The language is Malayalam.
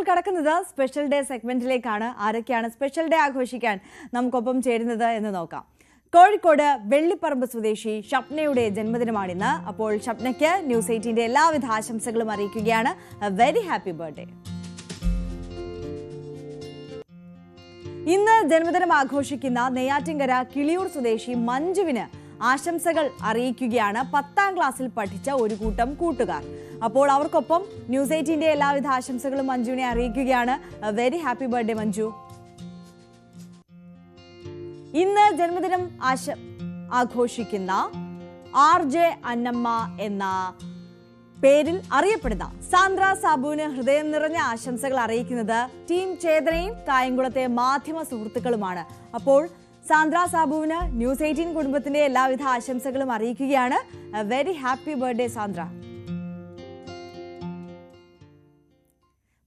കടക്കുന്നത് സ്പെഷ്യൽ ഡേ സെഗ്മെന്റിലേക്കാണ്. ആരൊക്കെയാണ് സ്പെഷ്യൽ ഡേ ആഘോഷിക്കാൻ നമുക്കൊപ്പം ചേരുന്നത് എന്ന് നോക്കാം. കോഴിക്കോട് വെള്ളിപ്പറമ്പ് സ്വദേശി ഷപ്നയുടെ ജന്മദിനമാണിന്ന്. അപ്പോൾ ഷപ്നയ്ക്ക് ന്യൂസ് 18ന്റെ എല്ലാവിധ ആശംസകളും അറിയിക്കുകയാണ്. Very happy birthday. ഇന്ന് ജന്മദിനം ആഘോഷിക്കുന്ന നെയ്യാറ്റിൻകര കിളിയൂർ സ്വദേശി മഞ്ജുവിന് ആശംസകൾ അറിയിക്കുകയാണ് 10ാം ക്ലാസ്സിൽ പഠിച്ച ഒരു കൂട്ടം കൂട്ടുകാർ. അപ്പോൾ അവർക്കൊപ്പം ന്യൂസ് 18ന്റെ എല്ലാവിധ ആശംസകളും മഞ്ജുവിനെ അറിയിക്കുകയാണ്. Very happy birthday Manju. ഇന്ന് ജന്മദിനം ആഘോഷിക്കുന്ന RJ അന്നമ്മ എന്ന പേരിൽ അറിയപ്പെടുന്ന സാന്ദ്ര സാബുവിന് ഹൃദയം നിറഞ്ഞ ആശംസകൾ അറിയിക്കുന്നത് ടീം ചേതനയും കായംകുളത്തെ മാധ്യമ സുഹൃത്തുക്കളുമാണ്. അപ്പോൾ സാന്ദ്ര സാബുവിന് ന്യൂസ് 18 കുടുംബത്തിന്റെ എല്ലാവിധ ആശംസകളും അറിയിക്കുകയാണ്. Very happy birthday Sandra.